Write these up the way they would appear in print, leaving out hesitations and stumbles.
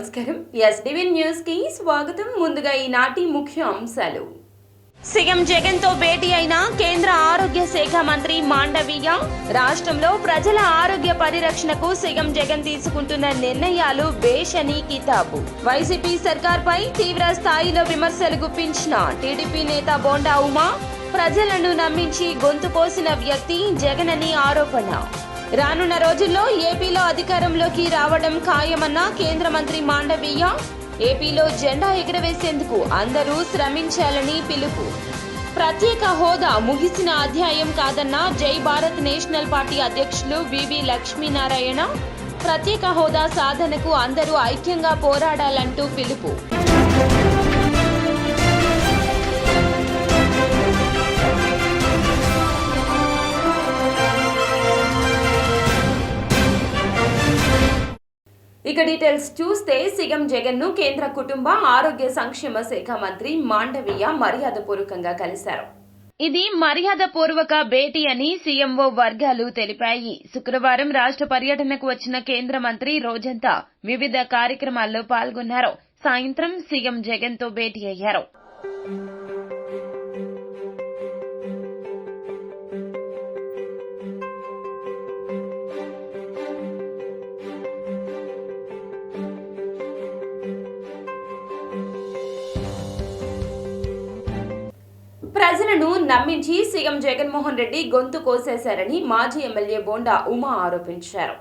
నమస్కారం. SDV news కి స్వాగతం. ముందుగా ఈనాటి ముఖ్య అంశాలు. సీఎం జగన్ తో భేటీ అయిన కేంద్ర ఆరోగ్య శాఖ మంత్రి మాండవీయ. రాష్ట్రంలో ప్రజల ఆరోగ్య పరిరక్షణకు సీఎం జగన్ తీసుకుంటున్న నిర్ణయాలు బేషని కితాబు. వైసీపీ సర్కార్పై తీవ్ర స్థాయిలో విమర్శలు గుప్పించిన టీడీపీ నేత బోండా ఉమా. ప్రజలను నమ్మించి గొంతు కోసిన వ్యక్తి జగన్ అని ఆరోపణ. రానున్న రోజుల్లో ఏపీలో అధికారంలోకి రావడం ఖాయమన్న కేంద్ర మంత్రి మాండవీయ. ఏపీలో జెండా ఎగురవేసేందుకు అందరూ శ్రమించాలని పిలుపు. ప్రత్యేక హోదా ముగిసిన అధ్యాయం కాదన్న జై భారత్ నేషనల్ పార్టీ అధ్యక్షులు వివి లక్ష్మీనారాయణ. ప్రత్యేక హోదా సాధనకు అందరూ ఐక్యంగా పోరాడాలంటూ పిలుపు. ఇక డీటెయిల్స్ చూస్తే సీఎం జగన్ ను కేంద్ర కుటుంబ ఆరోగ్య సంక్షేమ శాఖ మంత్రి మాండవీయ మర్యాదపూర్వకంగా కలిశారు. ఇది మర్యాదపూర్వక భేటీ అని సీఎంఓ వర్గాలు తెలిపాయి. శుక్రవారం రాష్ట్ర పర్యటనకు వచ్చిన కేంద్ర మంత్రి రోజంతా వివిధ కార్యక్రమాల్లో పాల్గొన్నారు. సాయంత్రం సీఎం జగన్ తో భేటీ అయ్యారు. ప్రజలను నమ్మించి సీఎం జగన్మోహన్ రెడ్డి గొంతు కోసేశారని మాజీ ఎమ్మెల్యే బోండా ఉమా ఆరోపించారు.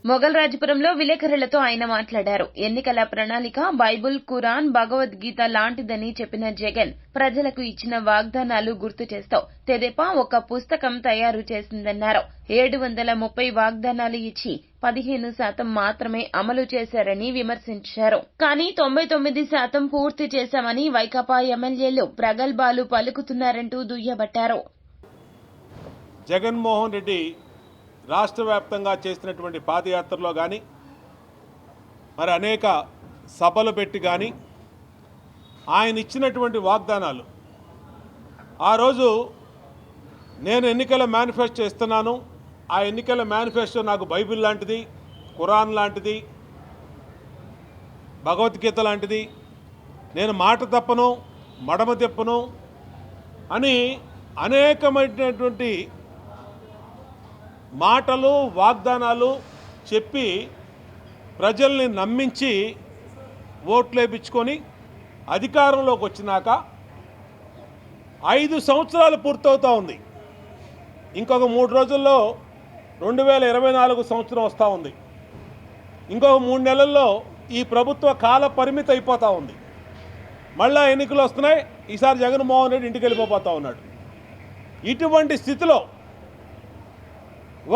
మొగల్రాజపురంలో విలేకరులతో ఆయన మాట్లాడారు. ఎన్నికల ప్రణాళిక బైబుల్, ఖురాన్, భగవద్గీత లాంటిదని చెప్పిన జగన్ ప్రజలకు ఇచ్చిన వాగ్దానాలు గుర్తు చేస్తూ తెదేపా ఒక పుస్తకం తయారు చేసిందన్నారు. 730 వాగ్దానాలు ఇచ్చి 15% మాత్రమే అమలు చేశారని విమర్శించారు. కానీ 99% పూర్తి చేశామని వైకాపా ఎమ్మెల్యేలు ప్రగల్భాలు పలుకుతున్నారంటూ దుయ్యబట్టారు. జగన్మోహన్ రెడ్డి రాష్ట్ర వ్యాప్తంగా చేసినటువంటి పాదయాత్రలో కానీ మరి అనేక సభలు పెట్టి కానీ ఆయన ఇచ్చినటువంటి వాగ్దానాలు, ఆ రోజు నేను ఎన్నికల మేనిఫెస్టో ఇస్తున్నాను, ఆ ఎన్నికల మేనిఫెస్టో నాకు బైబిల్ లాంటిది, ఖురాన్ లాంటిది, భగవద్గీత లాంటిది, నేను మాట తప్పను, మడమ తిప్పను అని అనేకమైనటువంటి మాటలు, వాగ్దానాలు చెప్పి ప్రజల్ని నమ్మించి ఓట్లేపించుకొని అధికారంలోకి వచ్చినాక 5 సంవత్సరాలు పూర్తవుతూ ఉంది. ఇంకొక 3 రోజుల్లో 2024 సంవత్సరం వస్తూ ఉంది. ఇంకొక 3 నెలల్లో ఈ ప్రభుత్వ కాల పరిమితి అయిపోతూ ఉంది. మళ్ళా ఎన్నికలు వస్తున్నాయి. ఈసారి జగన్మోహన్ రెడ్డి ఇంటికి వెళ్ళిపోతూ ఉన్నాడు. ఇటువంటి స్థితిలో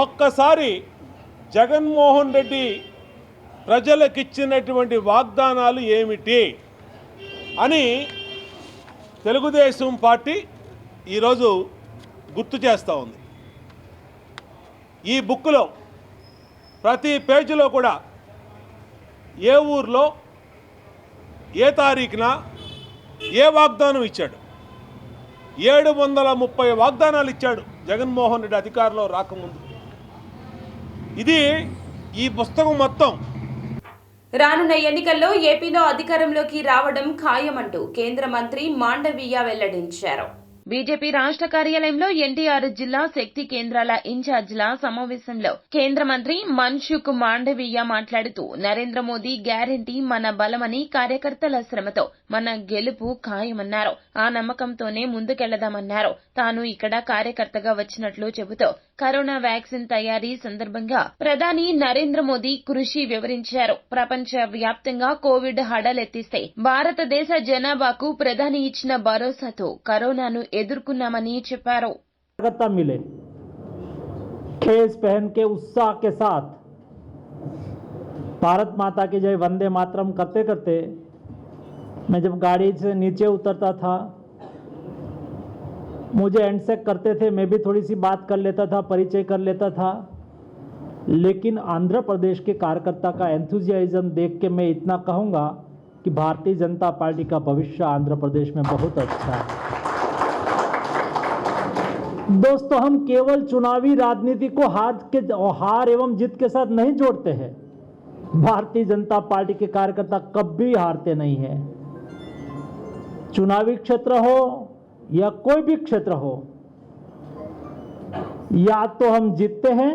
ఒక్కసారి జగన్మోహన్ రెడ్డి ప్రజలకిచ్చినటువంటి వాగ్దానాలు ఏమిటి అని తెలుగుదేశం పార్టీ ఈరోజు గుర్తు చేస్తూ ఉంది. ఈ బుక్లో ప్రతి పేజీలో కూడా ఏ ఊర్లో ఏ తారీఖున ఏ వాగ్దానం ఇచ్చాడు. 730 వాగ్దానాలు ఇచ్చాడు జగన్మోహన్ రెడ్డి అధికారంలో రాకముందు. ఇది ఈ పుస్తకం మొత్తం. రానున్న ఎన్నికల్లో ఏపీలో అధికారంలోకి రావడం ఖాయమంటూ కేంద్ర మంత్రి మాండవీయ వెల్లడించారు. బీజేపీ రాష్ట్ర కార్యాలయంలో ఎన్టీఆర్ జిల్లా శక్తి కేంద్రాల ఇన్ఛార్జీల సమావేశంలో కేంద్ర మంత్రి మన్సుఖ్ మాండవీయ మాట్లాడుతూ నరేంద్ర మోదీ గ్యారంటీ మన బలమని, కార్యకర్తల శ్రమతో మన గెలుపు ఖాయమన్నారు. ఆ నమ్మకంతోనే ముందుకెళ్లదామన్నారు. తాను ఇక్కడ కార్యకర్తగా వచ్చినట్లు చెబుతూ కరోనా వ్యాక్సిన్ తయారీ సందర్భంగా ప్రధాని నరేంద్ర మోదీ కృషి వివరించారు. ప్రపంచ వ్యాప్తంగా కోవిడ్ హడలెత్తిస్తే భారతదేశ జనాభాకు ప్రధాని ఇచ్చిన భరోసాతో కరోనాను ఎదుర్కొన్నామని చెప్పారు. मिले खेस पहन के उत्साह के साथ भारत माता की जय वंदे मातरम करते करते मैं जब गाड़ी से नीचे उतरता था, मुझे हैंडशेक करते थे, मैं भी थोड़ी सी बात कर लेता था, परिचय कर लेता था. लेकिन आंध्र प्रदेश के कार्यकर्ता का एंथुजियाज्म देख के मैं इतना कहूँगा कि भारतीय जनता पार्टी का भविष्य आंध्र प्रदेश में बहुत अच्छा है. दोस्तों, हम केवल चुनावी राजनीति को हार एवं जीत के साथ नहीं जोड़ते हैं. भारतीय जनता पार्टी के कार्यकर्ता कभी हारते नहीं है। चुनावी क्षेत्र हो या कोई भी क्षेत्र हो, या तो हम जीतते हैं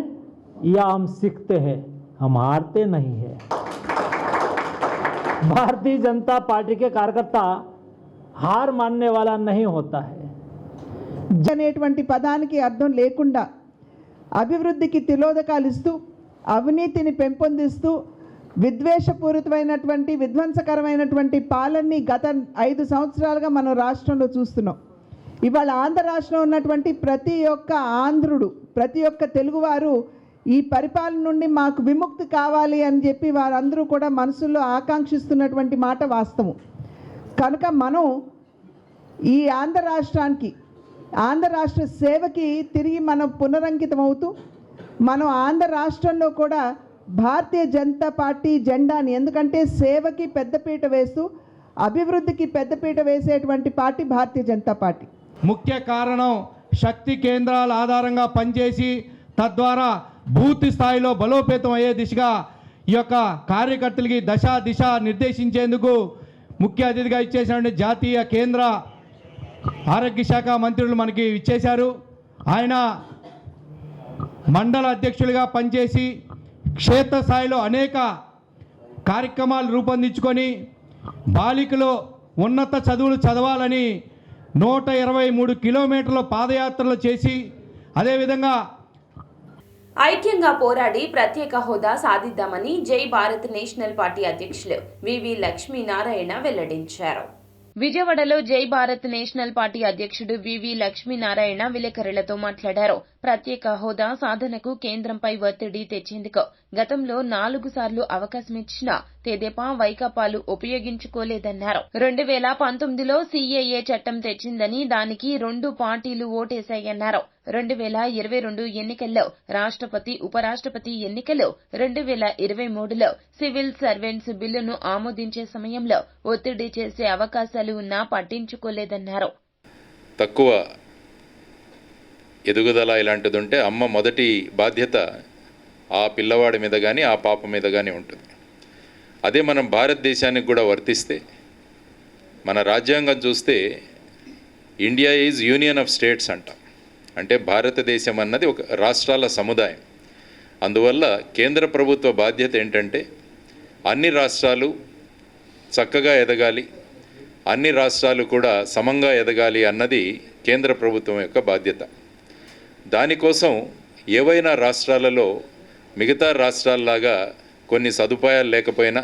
या हम सीखते हैं, हम हारते नहीं है। भारतीय जनता पार्टी के कार्यकर्ता हार मानने वाला नहीं होता है। అనేటువంటి పదానికి అర్థం లేకుండా అభివృద్ధికి తిలోదకాలు ఇస్తూ అవినీతిని పెంపొందిస్తూ విద్వేషపూరితమైనటువంటి విధ్వంసకరమైనటువంటి పాలనని గత 5 సంవత్సరాలుగా మనం రాష్ట్రంలో చూస్తున్నాం. ఇవాళ ఆంధ్ర రాష్ట్రంలో ఉన్నటువంటి ప్రతి ఒక్క ఆంధ్రుడు, ప్రతి ఒక్క తెలుగువారు ఈ పరిపాలన నుండి మాకు విముక్తి కావాలి అని చెప్పి వారందరూ కూడా మనసులో ఆకాంక్షిస్తున్నటువంటి మాట వాస్తవం. కనుక మనం ఈ ఆంధ్ర రాష్ట్రానికి, ఆంధ్ర రాష్ట్ర సేవకి తిరిగి మనం పునరంకితం అవుతూ మనం ఆంధ్ర రాష్ట్రంలో కూడా భారతీయ జనతా పార్టీ జెండాని, ఎందుకంటే సేవకి పెద్దపీట వేస్తూ అభివృద్ధికి పెద్దపీట వేసేటువంటి పార్టీ భారతీయ జనతా పార్టీ. ముఖ్య కారణం శక్తి కేంద్రాల ఆధారంగా పనిచేసి తద్వారా బూత్ స్థాయిలో బలోపేతం అయ్యే దిశగా ఈ యొక్క కార్యకర్తలకి దిశ నిర్దేశించేందుకు ముఖ్య అతిథిగా ఇచ్చేసినటువంటి జాతీయ కేంద్ర ఆరోగ్య శాఖ మంత్రులు మనకి ఇచ్చేశారు. ఆయన మండల అధ్యక్షులుగా పనిచేసి క్షేత్రస్థాయిలో అనేక కార్యక్రమాలు రూపొందించుకొని బాలికలు ఉన్నత చదువులు చదవాలని 123 కిలోమీటర్ల పాదయాత్రలు చేసి అదేవిధంగా ఐక్యంగా పోరాడి ప్రత్యేక హోదా సాధిద్దామని జై భారత్ నేషనల్ పార్టీ అధ్యక్షులు వివి లక్ష్మీనారాయణ వెల్లడించారు. విజయవాడలో జై భారత్ నేషనల్ పార్టీ అధ్యక్షుడు వివి లక్ష్మీనారాయణ విలేకరులతో మాట్లాడారు. ప్రత్యేక హోదా సాధనకు కేంద్రంపై ఒత్తిడి తెచ్చేందుకు గతంలో 4 సార్లు అవకాశమిచ్చినా తెదేపా వైకాపాలు ఉపయోగించుకోలేదన్నారు. 2019లో సీఏఏ చట్టం తెచ్చిందని దానికి 2 పార్టీలు ఓటేశాయన్నారు. 2022 ఎన్నికల్లో రాష్ట్రపతి, ఉపరాష్ట్రపతి ఎన్నికలు, 2023లో సివిల్ సర్వెంట్స్ బిల్లును ఆమోదించే సమయంలో ఒత్తిడి చేసే అవకాశాలు ఉన్నా పట్టించుకోలేదన్నారు. తక్కువ ఎదుగుదల ఇలాంటిది ఉంటే అమ్మ మొదటి బాధ్యత ఆ పిల్లవాడి మీద కానీ ఆ పాప మీద కానీ ఉంటుంది. అదే మనం భారతదేశానికి కూడా వర్తిస్తే మన రాజ్యాంగం చూస్తే India is union of states అంటాం. అంటే భారతదేశం అన్నది ఒక రాష్ట్రాల సముదాయం. అందువల్ల కేంద్ర ప్రభుత్వ బాధ్యత ఏంటంటే అన్ని రాష్ట్రాలు చక్కగా ఎదగాలి, అన్ని రాష్ట్రాలు కూడా సమంగా ఎదగాలి అన్నది కేంద్ర ప్రభుత్వం యొక్క బాధ్యత. దానికోసం ఏవైనా రాష్ట్రాలలో మిగతా రాష్ట్రాల్లాగా కొన్ని సదుపాయాలు లేకపోయినా,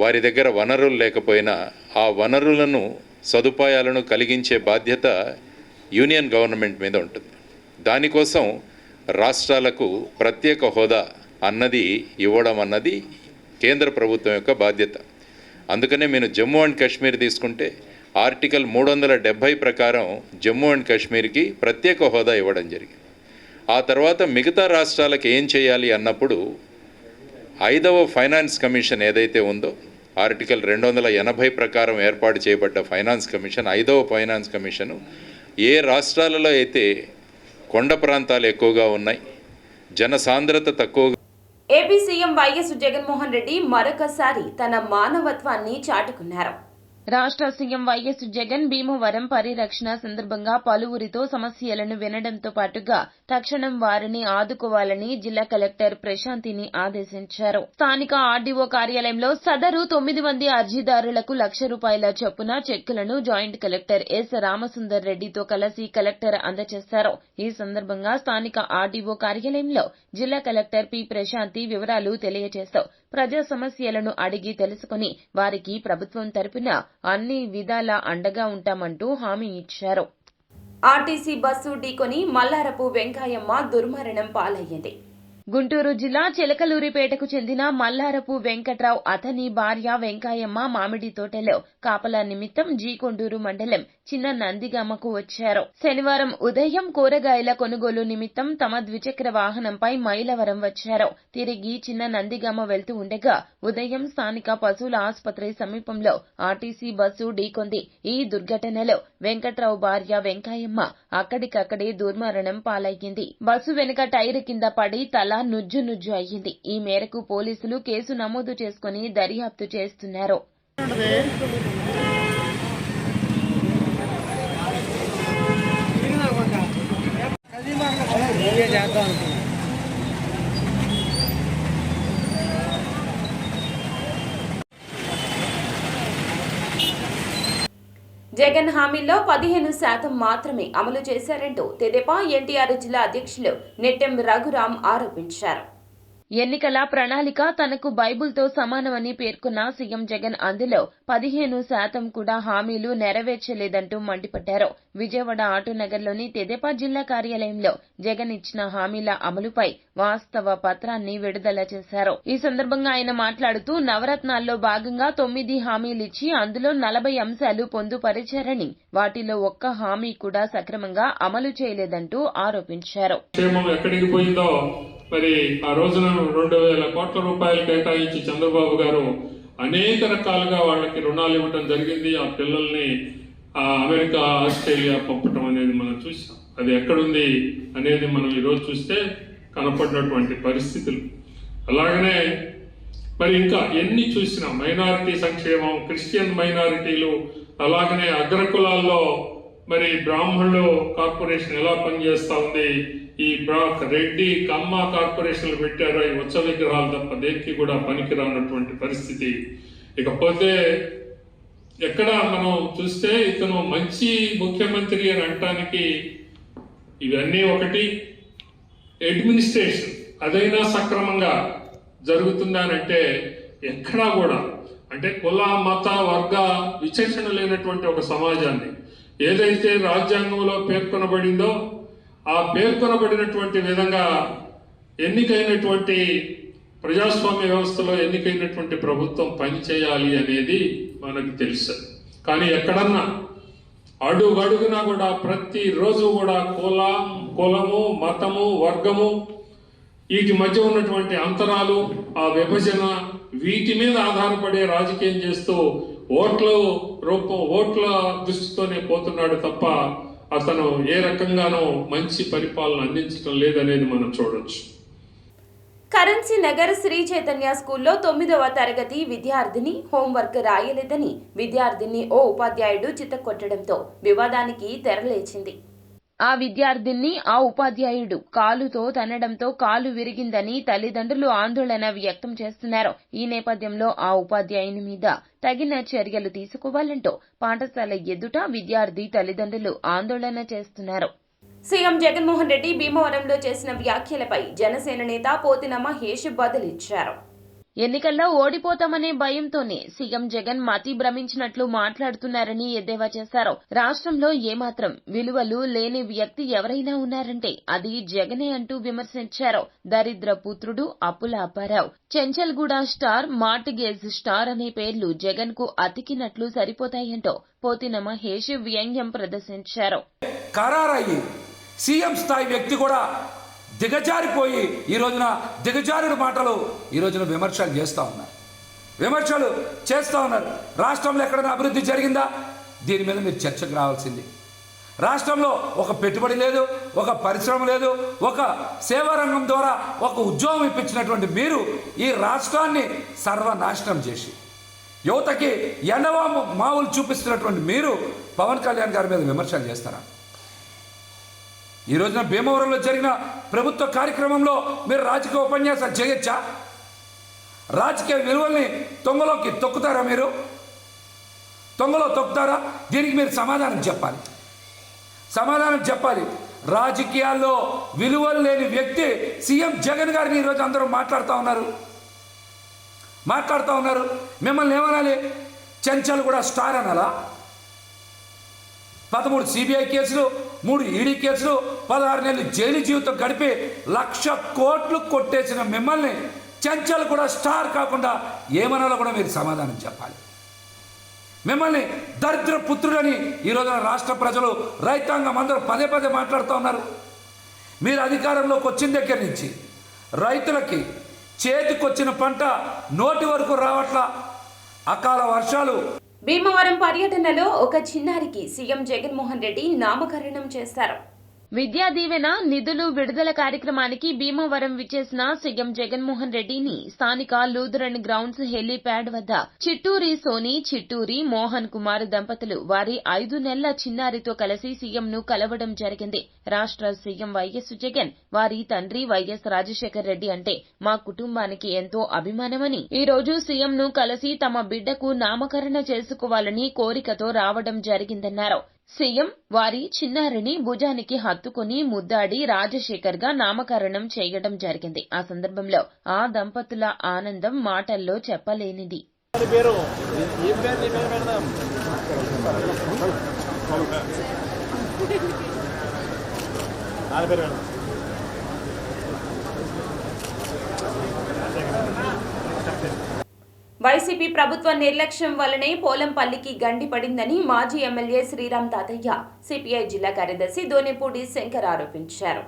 వారి దగ్గర వనరులు లేకపోయినా ఆ వనరులను, సదుపాయాలను కలిగించే బాధ్యత యూనియన్ గవర్నమెంట్ మీద ఉంటుంది. దానికోసం రాష్ట్రాలకు ప్రత్యేక హోదా అన్నది ఇవ్వడం అన్నది కేంద్ర ప్రభుత్వం యొక్క బాధ్యత. అందుకనే నేను జమ్మూ అండ్ కాశ్మీర్ తీసుకుంటే ఆర్టికల్ 370 ప్రకారం జమ్మూ అండ్ కాశ్మీర్కి ప్రత్యేక హోదా ఇవ్వడం జరిగింది. ఆ తర్వాత మిగతా రాష్ట్రాలకు ఏం చేయాలి అన్నప్పుడు 5వ ఫైనాన్స్ కమిషన్ ఏదైతే ఉందో ఆర్టికల్ 280 ప్రకారం ఏర్పాటు చేయబడ్డ ఫైనాన్స్ కమిషన్, 5వ ఫైనాన్స్ కమిషను ఏ రాష్ట్రాలలో అయితే కొండ ప్రాంతాలు ఎక్కువగా ఉన్నాయి, జనసాంద్రత తక్కువగా. AP CM YS Jaganmohan Reddy మరొకసారి తన మానవత్వాన్ని చాటుకున్నారు. రాష్ట్ర సీఎం వైఎస్ జగన్ భీమవరం పరిరక్షణ సందర్భంగా పలువురితో సమస్యలను వినడంతో పాటుగా తక్షణం వారిని ఆదుకోవాలని జిల్లా కలెక్టర్ ప్రశాంతిని ఆదేశించారు. స్థానిక ఆర్డీఓ కార్యాలయంలో సదరు 9 మంది అర్జీదారులకు ₹1,00,000 చొప్పున చెక్కులను జాయింట్ కలెక్టర్ ఎస్ రామసుందర్ రెడ్డితో కలిసి కలెక్టర్ అందజేశారు. ఈ సందర్భంగా స్థానిక ఆర్డీఓ కార్యాలయంలో జిల్లా కలెక్టర్ పి ప్రశాంతి వివరాలు తెలియజేస్తూ ప్రజా సమస్యలను అడిగి తెలుసుకుని వారికి ప్రభుత్వం తరపున అన్ని విధాలా అండగా ఉంటామంటూ హామీ ఇచ్చారు. ఆర్టీసీ బస్సు ఢీకొని మల్లారపు వెంకయ్యమ్మ దుర్మరణం పాలయ్యింది. గుంటూరు జిల్లా చిలకలూరిపేటకు చెందిన మల్లారపు వెంకట్రావు, అతని భార్య వెంకయ్యమ్మ మామిడి తోటలో కాపలా నిమిత్తం జీకొండూరు మండలం చిన్న నందిగామకు వచ్చారు. శనివారం ఉదయం కూరగాయల కొనుగోలు నిమిత్తం తమ ద్విచక్ర వాహనంపై మైలవరం వచ్చారు. తిరిగి చిన్న నందిగామ వెళ్తూ ఉండగా ఉదయం స్థానిక పశువుల ఆసుపత్రి సమీపంలో ఆర్టీసీ బస్సు ఢీకొంది. ఈ దుర్ఘటనలో వెంకట్రావు భార్య వెంకాయమ్మ అక్కడికక్కడే దుర్మరణం పాలయ్యింది. బస్సు వెనుక టైరు కింద పడి తల నుజ్జు అయ్యింది. ఈ మేరకు పోలీసులు కేసు నమోదు చేసుకుని దర్యాప్తు చేస్తున్నారు. జగన్ హామీల్లో 15% మాత్రమే అమలు చేశారంటూ తెదేపా ఎన్టీఆర్ జిల్లా అధ్యక్షులు నెట్టెం రఘురాం ఆరోపించారు. ఎన్నికల ప్రణాళిక తనకు బైబుల్తో సమానమని పేర్కొన్న సీఎం జగన్ అందులో 15% కూడా హామీలు నెరవేర్చలేదంటూ మండిపడ్డారు. విజయవాడ ఆటోనగర్లోని తెదేపా జిల్లా కార్యాలయంలో జగన్ ఇచ్చిన హామీల అమలుపై వాస్తవ పత్రాన్ని విడుదల చేశారు. ఈ సందర్భంగా ఆయన మాట్లాడుతూ నవరత్నాల్లో భాగంగా 9 హామీలిచ్చి అందులో 40 అంశాలు పొందుపరిచారని, వాటిలో ఒక్క హామీ కూడా సక్రమంగా అమలు చేయలేదంటూ ఆరోపించారు. మరి ఆ రోజున 2,000 కోట్ల రూపాయలు కేటాయించి చంద్రబాబు గారు అనేక రకాలుగా వాళ్ళకి రుణాలు ఇవ్వడం జరిగింది. ఆ పిల్లల్ని అమెరికా, ఆస్ట్రేలియా పంపటం అనేది మనం చూసాం. అది ఎక్కడుంది అనేది మనం ఈరోజు చూస్తే కనపడినటువంటి పరిస్థితులు. అలాగనే మరి ఇంకా ఎన్ని చూసినా మైనారిటీ సంక్షేమం, క్రిస్టియన్ మైనారిటీలు, అలాగనే అగ్రకులాల్లో మరి బ్రాహ్మణులు కార్పొరేషన్ ఎలా పనిచేస్తా ఉంది, ఈ రెడ్డి కమ్మ కార్పొరేషన్లు పెట్టారు. ఈ ఉత్సవ విగ్రహాలు తప్ప దేనికి కూడా పనికిరానటువంటి పరిస్థితి. ఇకపోతే ఎక్కడ మనం చూస్తే ఇతను మంచి ముఖ్యమంత్రి అని అనటానికి ఇవన్నీ ఒకటి. అడ్మినిస్ట్రేషన్ అదైనా సక్రమంగా జరుగుతుందానంటే ఎక్కడా కూడా, అంటే కుల మత వర్గ విచక్షణ లేనటువంటి ఒక సమాజాన్ని ఏదైతే రాజ్యాంగంలో పేర్కొనబడిందో ఆ పేర్కొనబడినటువంటి విధంగా ఎన్నికైనటువంటి ప్రజాస్వామ్య వ్యవస్థలో ఎన్నికైనటువంటి ప్రభుత్వం పనిచేయాలి అనేది మనకు తెలుసు. కానీ ఎక్కడన్నా అడుగడుగునా కూడా ప్రతిరోజు కూడా కులము, మతము, వర్గము, వీటి మధ్య ఉన్నటువంటి అంతరాలు, ఆ విభజన, వీటి మీద ఆధారపడే రాజకీయం చేస్తూ ఓట్ల దృష్టితోనే పోతున్నాడు తప్ప అతను ఏ రకంగానూ మంచి పరిపాలన అందించడం లేదనేది మనం చూడొచ్చు. కరెన్సీ నగర్ శ్రీ చైతన్య స్కూల్లో 9వ తరగతి విద్యార్థిని హోంవర్క్ రాయలేదని విద్యార్థిని ఓ ఉపాధ్యాయుడు చితక్కొట్టడంతో వివాదానికి తెరలేచింది. ఆ విద్యార్థిని ఆ ఉపాధ్యాయుడు కాలుతో తన్నడంతో కాలు విరిగిందని తల్లిదండ్రులు ఆందోళన వ్యక్తం చేస్తున్నారు. ఈ నేపథ్యంలో ఆ ఉపాధ్యాయుని మీద తగిన చర్యలు తీసుకోవాలంటూ పాఠశాల ఎదుట విద్యార్థి తల్లిదండ్రులు ఆందోళన చేస్తున్నారు. సీఎం జగన్మోహన్ రెడ్డి భీమవరంలో చేసిన వ్యాఖ్యలపై జనసేన నేత పోతిన మహేష్ బదులిచ్చారు. ఎన్నికల్లో ఓడిపోతామనే భయంతోనే సీఎం జగన్ మతి భ్రమించినట్లు మాట్లాడుతున్నారని ఎద్దేవా చేశారు. రాష్ట్రంలో ఏమాత్రం విలువలు లేని వ్యక్తి ఎవరైనా ఉన్నారంటే అది జగనే అంటూ విమర్శించారు. దరిద్ర పుత్రుడు అప్పుల Apparao, Chanchalguda star, mortgage star అనే పేర్లు జగన్ కు అతికినట్లు సరిపోతాయంటూ పోతిన మహేష్ వ్యంగ్యం ప్రదర్శించారు. సీఎం స్థాయి వ్యక్తి కూడా దిగజారిపోయి ఈ రోజున దిగజారుడు మాటలు ఈ రోజున విమర్శలు చేస్తూ ఉన్నారు. రాష్ట్రంలో ఎక్కడైనా అభివృద్ధి జరిగిందా? దీని మీద మీరు చర్చకు రావాల్సింది. రాష్ట్రంలో ఒక పెట్టుబడి లేదు, ఒక పరిశ్రమ లేదు, ఒక సేవా రంగం ద్వారా ఒక ఉద్యోగం ఇప్పించినటువంటి మీరు ఈ రాష్ట్రాన్ని సర్వనాశనం చేసి యువతకి ఎండవా మావులు చూపిస్తున్నటువంటి మీరు పవన్ కళ్యాణ్ గారి మీద విమర్శలు చేస్తారా? ఈ రోజున భీమవరంలో జరిగిన ప్రభుత్వ కార్యక్రమంలో మీరు రాజకీయ ఉపన్యాసాలు చేయొచ్చా? రాజకీయ విలువల్ని తొంగలోకి తొక్కుతారా? మీరు తొంగలో తొక్కుతారా? దీనికి మీరు సమాధానం చెప్పాలి. రాజకీయాల్లో విలువలు లేని వ్యక్తి సీఎం జగన్ గారిని ఈరోజు అందరూ మాట్లాడుతూ ఉన్నారు. మిమ్మల్ని ఏమనాలి? చెంచల్ కూడా స్టార్ అనాలా? 13 సిబిఐ కేసులు, 3 ఈడీ కేసులు, 16 నెలలు జైలు జీవితం గడిపి 1,00,000 కోట్లు కొట్టేసిన మిమ్మల్ని చెంచల్ కూడా స్టార్ కాకుండా ఏమనాలో కూడా మీరు సమాధానం చెప్పాలి. మిమ్మల్ని దరిద్ర పుత్రులని ఈరోజు రాష్ట్ర ప్రజలు రైతాంగం అందరూ పదే పదే మాట్లాడుతూ ఉన్నారు. మీరు అధికారంలోకి వచ్చిన దగ్గర నుంచి రైతులకి చేతికొచ్చిన పంట నోటి వరకు రావట్లా. అకాల వర్షాలు. భీమవరం పర్యటనలో ఒక చిన్నారికి సీఎం జగన్మోహన్ రెడ్డి నామకరణం చేశారు. విద్యా దీవెన నిధులు విడుదల కార్యక్రమానికి భీమవరం విచ్చేసిన సీఎం జగన్మోహన్ రెడ్డిని స్థానిక లూథరన్ గ్రౌండ్స్ హెలీప్యాడ్ వద్ద చిట్టూరి సోని, చిట్టూరి మోహన్ కుమార్ దంపతులు వారి 5 నెలల చిన్నారితో కలిసి సీఎంను కలవడం జరిగింది. రాష్ట్ర సీఎం వైఎస్ జగన్ వారి తండ్రి వైఎస్ రాజశేఖర్ రెడ్డి అంటే మా కుటుంబానికి ఎంతో అభిమానమని, ఈ రోజు సీఎంను కలిసి తమ బిడ్డకు నామకరణ చేసుకోవాలని కోరికతో రావడం జరిగిందన్నారు. సీఎం వారి చిన్నారిని భుజానికి హత్తుకుని ముద్దాడి రాజశేఖర్ గా నామకరణం చేయడం జరిగింది. ఆ సందర్భంలో ఆ దంపతుల ఆనందం మాటల్లో చెప్పలేనిది. వైసీపీ ప్రభుత్వ నిర్లక్ష్యం వల్లనే పోలంపల్లికి గండి పడిందని మాజీ ఎమ్మెల్యే శ్రీరామ్ తాతయ్య, సిపిఐ జిల్లా కార్యదర్శి దోనేపూడి శంకర్ ఆరోపించారు.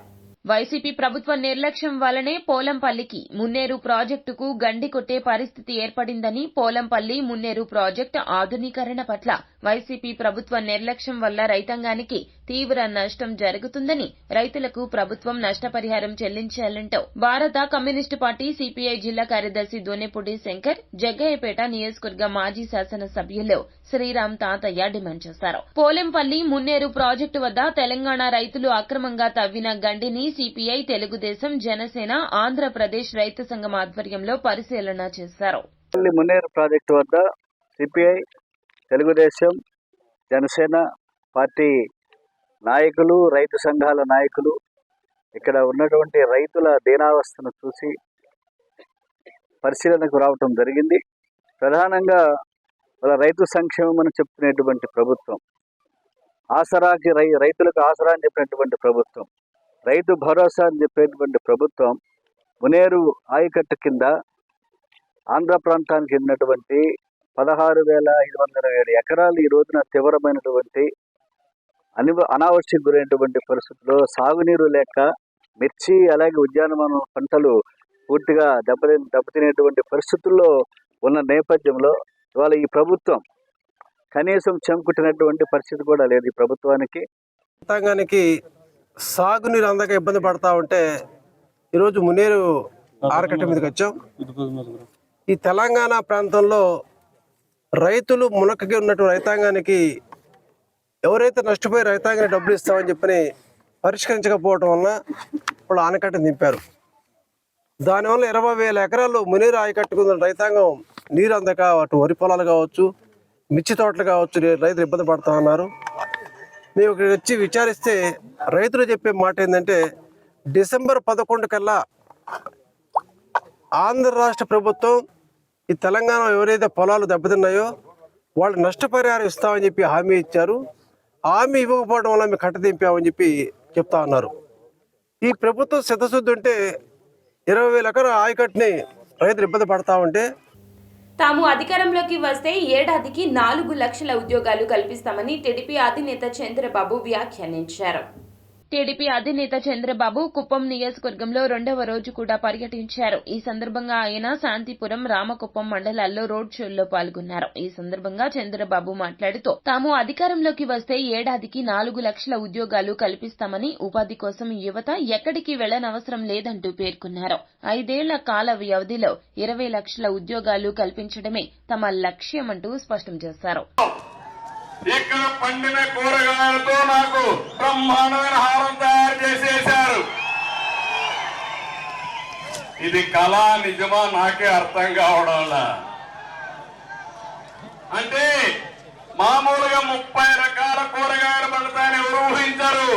వైసీపీ ప్రభుత్వ నిర్లక్ష్యం వల్లనే పోలంపల్లికి మున్నేరు ప్రాజెక్టుకు గండి కొట్టే పరిస్థితి ఏర్పడిందని, పోలంపల్లి మున్నేరు ప్రాజెక్టు ఆధునీకరణ పట్ల వైసీపీ ప్రభుత్వ నిర్లక్ష్యం వల్ల రైతాంగానికి తీవ్ర నష్టం జరుగుతుందని, రైతులకు ప్రభుత్వం నష్టపరిహారం చెల్లించాలంటూ భారత కమ్యూనిస్టు పార్టీ సిపిఐ జిల్లా కార్యదర్శి దోనేపూడి శంకర్, జగ్గయ్యపేట నియోజకవర్గ మాజీ శాసనసభ్యులు శ్రీరామ్ తాతయ్య డిమాండ్ చేశారు. పోలంపల్లి మున్నేరు ప్రాజెక్టు వద్ద తెలంగాణ రైతులు అక్రమంగా తవ్విన గండిని సిపిఐ, తెలుగుదేశం, జనసేన, ఆంధ్రప్రదేశ్ రైతు సంఘం ఆధ్వర్యంలో పరిశీలన చేశారు. మున్నేరు ప్రాజెక్టు వద్ద సిపిఐ, తెలుగుదేశం, జనసేన పార్టీ నాయకులు, రైతు సంఘాల నాయకులు ఇక్కడ ఉన్నటువంటి రైతుల దీనావస్థను చూసి పరిశీలనకు రావటం జరిగింది. ప్రధానంగా వాళ్ళ రైతు సంక్షేమం అని చెప్తున్నటువంటి ప్రభుత్వం, ఆసరాకి రైతులకు ఆసరా అని చెప్పినటువంటి ప్రభుత్వం, రైతు భరోసా అని చెప్పేటువంటి ప్రభుత్వం మునేరు ఆయకట్టు కింద ఆంధ్ర ప్రాంతానికి చెందినటువంటి 16,507 ఎకరాలు ఈ రోజున తీవ్రమైనటువంటి అనావశ్యకు గురైనటువంటి పరిస్థితుల్లో సాగునీరు లేక మిర్చి అలాగే ఉద్యానవన పంటలు పూర్తిగా దెబ్బతినేటువంటి పరిస్థితుల్లో ఉన్న నేపథ్యంలో ఇవాళ ఈ ప్రభుత్వం కనీసం చెంకుట్టినటువంటి పరిస్థితి కూడా లేదు. ఈ ప్రభుత్వానికి రైతాంగానికి సాగునీరు అందక ఇబ్బంది పడతా ఉంటే ఈరోజు మున్నేరు ఆనకట్ట మీదకి వచ్చాం. ఈ తెలంగాణ ప్రాంతంలో రైతులు మునకకి ఉన్నటువంటి రైతాంగానికి ఎవరైతే నష్టపోయి రైతాంగానికి డబ్బులు ఇస్తామని చెప్పని పరిష్కరించకపోవటం వల్ల వాళ్ళు ఆనకట్ట దింపారు. దానివల్ల 20,000 ఎకరాలు మునేరు ఆయకట్టుకున్న రైతాంగం నీరు అందక అటు వరి పొలాలు కావచ్చు, మిర్చి తోటలు కావచ్చు, రైతులు ఇబ్బంది పడుతూ ఉన్నారు. మేము ఇక్కడ వచ్చి విచారిస్తే రైతులు చెప్పే మాట ఏంటంటే డిసెంబర్ 11 కల్లా ఆంధ్ర రాష్ట్ర ప్రభుత్వం ఈ తెలంగాణ ఎవరైతే పొలాలు దెబ్బతిన్నాయో వాళ్ళు నష్టపరిహారం ఇస్తామని చెప్పి హామీ ఇచ్చారు. హామీ ఇవ్వకపోవడం వల్ల మేము కట్టదింపామని చెప్పి చెప్తా ఉన్నారు. ఈ ప్రభుత్వం సిద్ధశుద్ధి ఉంటే 20,000 ఎకరాల ఆయకట్టుని రైతులు ఇబ్బంది పడతా ఉంటే తాము అధికారంలోకి వస్తే ఏడాదికి 4 లక్షల ఉద్యోగాలు కల్పిస్తామని టీడీపీ అధినేత చంద్రబాబు వ్యాఖ్యానించారు. టీడీపీ అధినేత చంద్రబాబు కుప్పం నియోజకవర్గంలో 2వ రోజు కూడా పర్యటించారు. ఈ సందర్భంగా ఆయన శాంతిపురం, రామకుప్పం మండలాల్లో రోడ్ షోల్లో పాల్గొన్నారు. ఈ సందర్భంగా చంద్రబాబు మాట్లాడుతూ తాము అధికారంలోకి వస్తే ఏడాదికి 4 లక్షల ఉద్యోగాలు కల్పిస్తామని, ఉపాధి కోసం యువత ఎక్కడికి వెళ్లనవసరం లేదంటూ పేర్కొన్నారు. 5 ఏళ్ల కాల వ్యవధిలో 20 లక్షల ఉద్యోగాలు కల్పించడమే తమ లక్ష్యమంటూ స్పష్టం చేశారు. ఇక్కడ పండిన కూరగాయలతో నాకు బ్రహ్మాండమైన హారం తయారు చేసేశారు. ఇది కళ నిజమా నాకే అర్థం కావడంలా. అంటే మామూలుగా 30 రకాల కూరగాయలు పడతాయని ఎవరు ఊహించరు.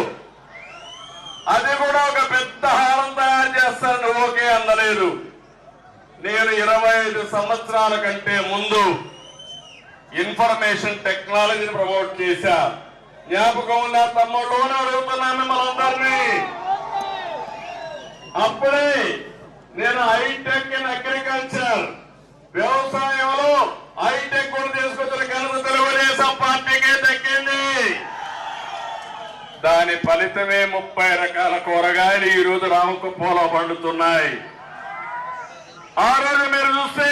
అది కూడా ఒక పెద్ద హారం తయారు చేస్తాను ఓకే అందలేదు. నేను 25 సంవత్సరాల కంటే ముందు ఇన్ఫర్మేషన్ టెక్నాలజీని ప్రమోట్ చేశా. జ్ఞాపకం ఉన్న తమ్ముళ్ళని అడుగుతున్నాను మిమ్మల్ని అందరినీ. అప్పుడే నేను హైటెక్ ఇన్ అగ్రికల్చర్ వ్యవసాయంలో హైటెక్ కూడా తీసుకొచ్చిన ఘనత తెలుగుదేశం పార్టీకే దక్కింది. దాని ఫలితమే 30 రకాల కూరగాయలు ఈ రోజు రామకుప్పంలో పండుతున్నాయి. ఆ రోజు మీరు చూస్తే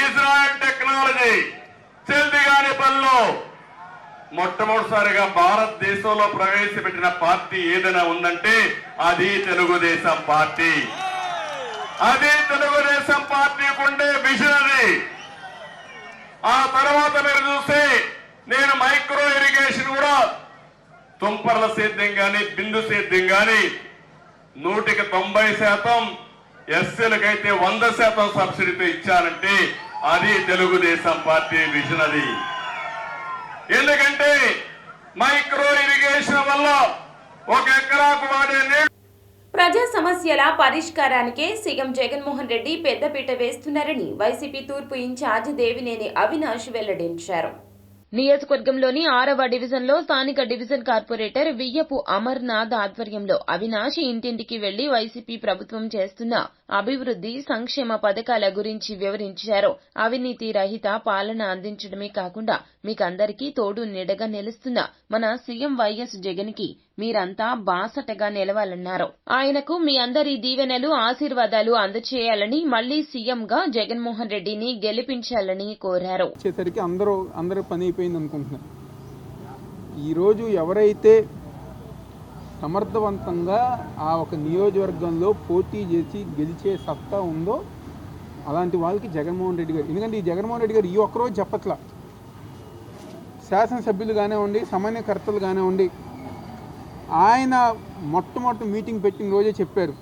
ఇజ్రాయెల్ టెక్నాలజీ చెల్దిగాని పనిలో మొట్టమొదటిసారిగా భారతదేశంలో ప్రవేశపెట్టిన పార్టీ ఏదైనా ఉందంటే అది తెలుగుదేశం పార్టీ. అది తెలుగుదేశం పార్టీకి ఉండే విజన్ అది. ఆ తర్వాత మీరు చూస్తే నేను మైక్రో ఇరిగేషన్ కూడా తుంపర్ల సేద్యం కానీ బిందు సేద్యం కానీ 100% ఎస్సీలకైతే 100% సబ్సిడీతో ఇచ్చానంటే అది తెలుగుదేశం పార్టీ విజన్ అది. ఎందుకంటే మైక్రో ఇరిగేషన్ వల్ల 1 ఎకరాకు వాడే నీళ్లు ప్రజా సమస్యల పరిష్కారానికే సీఎం జగన్మోహన్ రెడ్డి పెద్దపీట వేస్తున్నారని వైసీపీ తూర్పు ఇన్ఛార్జ్ దేవినేని అవినాష్ వెల్లడించారు. నియోజకవర్గంలోని 6వ డివిజన్లో స్థానిక డివిజన్ కార్పొరేటర్ వియ్యపు అమర్నాథ్ ఆధ్వర్యంలో అవినాష్ ఇంటింటికి వెళ్లి వైసీపీ ప్రభుత్వం చేస్తున్న అభివృద్ది సంక్షేమ పథకాల గురించి వివరించారు. అవినీతి రహిత పాలన అందించడమే కాకుండా మీకందరికీ తోడు నీడగా నిలుస్తున్న మన సీఎం వైఎస్ జగన్ కి మీరంతా బాసటగా నిలవాలన్నారు. ఆయనకు మీ అందరి దీవెనలు ఆశీర్వాదాలు అందచేయాలని మళ్లీ సీఎంగా జగన్మోహన్ రెడ్డిని గెలిపించాలని కోరారు. అందరూ పని అయిపోయింది అనుకుంటున్నారు. ఈరోజు ఎవరైతే సమర్థవంతంగా ఆ ఒక నియోజకవర్గంలో పోటీ చేసి గెలిచే సత్తా ఉందో అలాంటి వాళ్ళకి జగన్మోహన్ రెడ్డి గారు. ఎందుకంటే ఈ జగన్మోహన్ రెడ్డి గారు ఈ ఒక్కరోజు చెప్పట్లా, శాసనసభ్యులు కానివ్వండి, సమన్వయకర్తలు కానివ్వండి, ఆయన మొట్టమొదటి మీటింగ్ పెట్టిన రోజే చెప్పారు,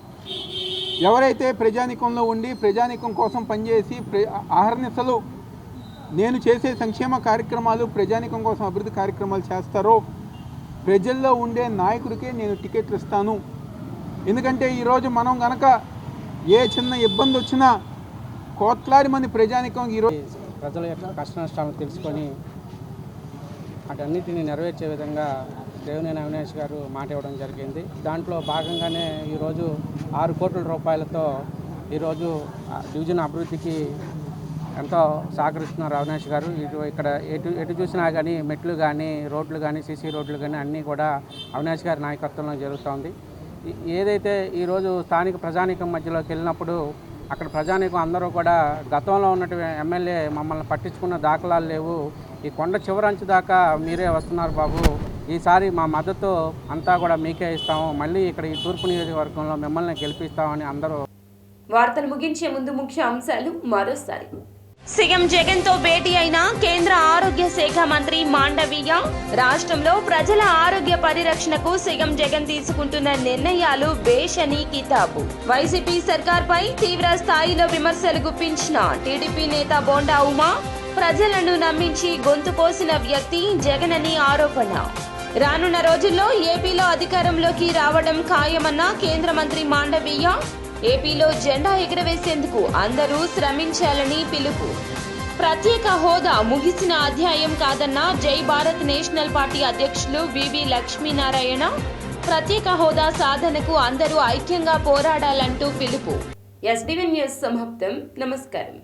ఎవరైతే ప్రజానీకంలో ఉండి ప్రజానీకం కోసం పనిచేసి అహర్నిశలు నేను చేసే సంక్షేమ కార్యక్రమాలు ప్రజానీకం కోసం అభివృద్ధి కార్యక్రమాలు చేస్తారో ప్రజల్లో ఉండే నాయకుడికే నేను టికెట్లు ఇస్తాను. ఎందుకంటే ఈరోజు మనం గనక ఏ చిన్న ఇబ్బంది వచ్చినా కోట్లాది మంది ప్రజానీకం ఈరోజు ప్రజల యొక్క కష్ట నష్టాలను తెలుసుకొని వాటన్నిటిని నెరవేర్చే విధంగా దేవినేని అవినాష్ గారు మాట ఇవ్వడం జరిగింది. దాంట్లో భాగంగానే ఈరోజు 6 కోట్ల రూపాయలతో ఈరోజు డివిజన్ అభివృద్ధికి ఎంతో సహకరిస్తున్నారు అవినాష్ గారు. ఇక్కడ ఎటు చూసినా కానీ మెట్లు కానీ రోడ్లు కానీ సీసీ రోడ్లు కానీ అన్నీ కూడా అవినాష్ గారి నాయకత్వంలో జరుగుతోంది. ఏదైతే ఈరోజు స్థానిక ప్రజానీకం మధ్యలోకి వెళ్ళినప్పుడు అక్కడ ప్రజానీకం అందరూ కూడా గతంలో ఉన్నటువంటి ఎమ్మెల్యే మమ్మల్ని పట్టించుకున్న దాఖలాలు లేవు, ఈ కొండ చివరంచు దాకా మీరే వస్తున్నారు బాబు, ఈసారి మా మద్దతు అంతా కూడా మీకే ఇస్తాము, మళ్ళీ ఇక్కడ ఈ తూర్పు నియోజకవర్గంలో మిమ్మల్ని గెలిపిస్తామని అందరూ. వార్తలు ముగించే ముందు ముఖ్య అంశాలు మరోసారి. సీఎం జగన్ తో భేటీ అయిన కేంద్ర ఆరోగ్య శాఖ మంత్రి మాండవీయ, రాష్ట్రంలో ప్రజల ఆరోగ్య పరిరక్షణకు సీఎం జగన్ తీసుకుంటున్న నిర్ణయాలు బేషని కితాబు. వైసీపీ సర్కార్పై తీవ్ర స్థాయిలో విమర్శలు గుప్పించిన టీడీపీ నేత బోండా ఉమా, ప్రజలను నమ్మించి గొంతు కోసిన వ్యక్తి జగన్ అని ఆరోపణ. రానున్న రోజుల్లో ఏపీలో అధికారంలోకి రావడం ఖాయమన్న కేంద్ర మంత్రి మాండవీయ, ఏపీలో జెండా ఎగురవేసేందుకు అందరూ శ్రమించాలని పిలుపు. ప్రత్యేక హోదా ముగిసిన అధ్యాయం కాదన్న జై భారత్ నేషనల్ పార్టీ అధ్యక్షులు వివి లక్ష్మీనారాయణ, ప్రత్యేక హోదా సాధనకు అందరూ ఐక్యంగా పోరాడాలంటూ పిలుపు. ఎస్టీవీ న్యూస్ సమాప్తం. నమస్కారం.